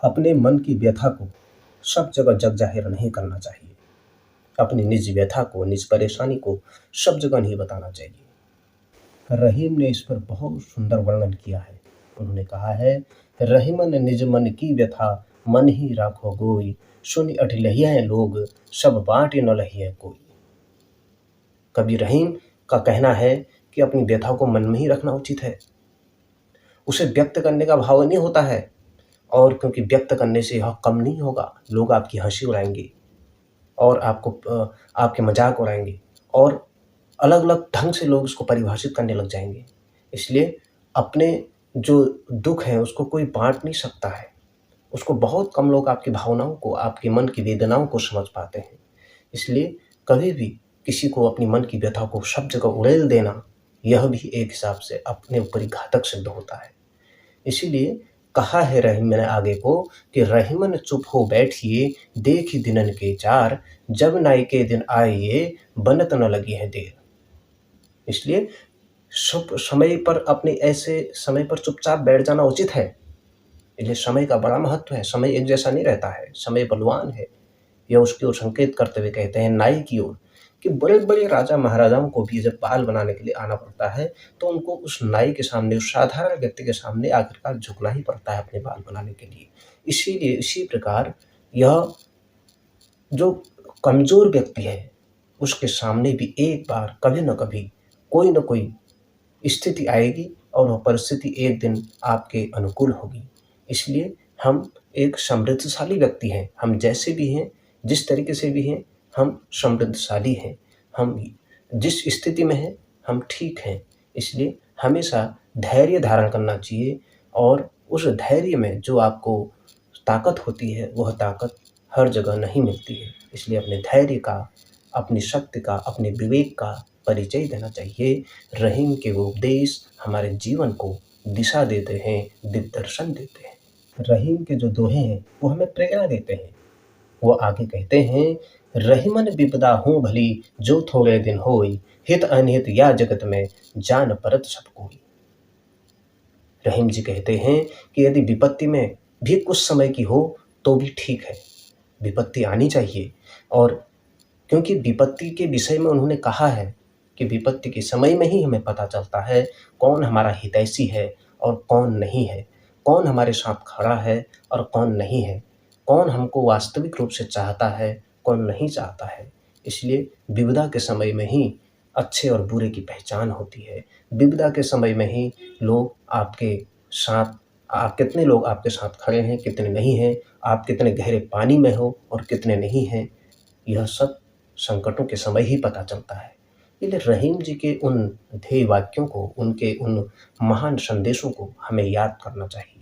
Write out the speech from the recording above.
अपने मन की व्यथा को सब जगह जग जाहिर नहीं करना चाहिए। अपनी निज व्यथा को, निज परेशानी को सब जगह नहीं बताना चाहिए। रहीम ने इस पर बहुत सुंदर वर्णन किया है। उन्होंने कहा है, रहीमन निज मन की व्यथा मन ही राखो गोई, सुनि अठिलहिया लोग सब बाँट न लहिया कोई। कवि रहीम का कहना है कि अपनी व्यथा को मन में ही रखना उचित है। उसे व्यक्त करने का भाव नहीं होता है, और क्योंकि व्यक्त करने से यह कम नहीं होगा, लोग आपकी हंसी उड़ाएंगे और आपके मजाक उड़ाएंगे और अलग अलग ढंग से लोग उसको परिभाषित करने लग जाएंगे। इसलिए अपने जो दुख है उसको कोई बांट नहीं सकता है। उसको बहुत कम लोग आपकी भावनाओं को, आपके मन की वेदनाओं को समझ पाते हैं। इसलिए कभी भी किसी को अपनी मन की व्यथा को सब जगह उड़ेल देना, यह भी एक हिसाब से अपने ऊपर ही घातक सिद्ध होता है। इसीलिए कहा है रहीम ने आगे को कि रहीमन चुप हो बैठिए, देखी दिनन के चार, जब नाई के दिन आइए बनत न लगी है देर। इसलिए समय पर, अपने ऐसे समय पर चुपचाप बैठ जाना उचित है। इसलिए समय का बड़ा महत्व है। समय एक जैसा नहीं रहता है, समय बलवान है। यह उसकी ओर संकेत करते हुए कहते हैं नाई की ओर, कि बड़े बड़े राजा महाराजाओं को भी जब बाल बनाने के लिए आना पड़ता है तो उनको उस नाई के सामने, उस साधारण व्यक्ति के सामने आखिरकार झुकना ही पड़ता है अपने बाल बनाने के लिए। इसीलिए इसी प्रकार यह जो कमजोर व्यक्ति है उसके सामने भी एक बार कभी न कभी कोई न कोई स्थिति आएगी और वह परिस्थिति एक दिन आपके अनुकूल होगी। इसलिए हम एक समृद्धशाली व्यक्ति हैं। हम जैसे भी हैं, जिस तरीके से भी हैं, हम समृद्धशाली हैं। हम जिस स्थिति में हैं, हम ठीक हैं। इसलिए हमेशा धैर्य धारण करना चाहिए, और उस धैर्य में जो आपको ताकत होती है, वह ताकत हर जगह नहीं मिलती है। इसलिए अपने धैर्य का, अपनी शक्ति का, अपने विवेक का परिचय देना चाहिए। रहीम के वो उपदेश हमारे जीवन को दिशा देते हैं, दिग्दर्शन देते हैं। रहीम के जो दोहे हैं वो हमें प्रेरणा देते हैं। वो आगे कहते हैं, रहीमन विपदा हो भली जो थोड़े दिन होई, हित अनहित या जगत में जान परत सब कोई। रहीम जी कहते हैं कि यदि विपत्ति में भी कुछ समय की हो तो भी ठीक है, विपत्ति आनी चाहिए। और क्योंकि विपत्ति के विषय में उन्होंने कहा है कि विपत्ति के समय में ही हमें पता चलता है कौन हमारा हितैषी है और कौन नहीं है, कौन हमारे साथ खड़ा है और कौन नहीं है, कौन हमको वास्तविक रूप से चाहता है, कौन नहीं चाहता है। इसलिए विपदा के समय में ही अच्छे और बुरे की पहचान होती है। विपदा के समय में ही लोग आपके साथ, कितने लोग आपके साथ खड़े हैं, कितने नहीं हैं, आप कितने गहरे पानी में हो और कितने नहीं हैं, यह सब संकटों के समय ही पता चलता है। इसलिए रहीम जी के उन ध्येय वाक्यों को, उनके उन महान संदेशों को हमें याद करना चाहिए।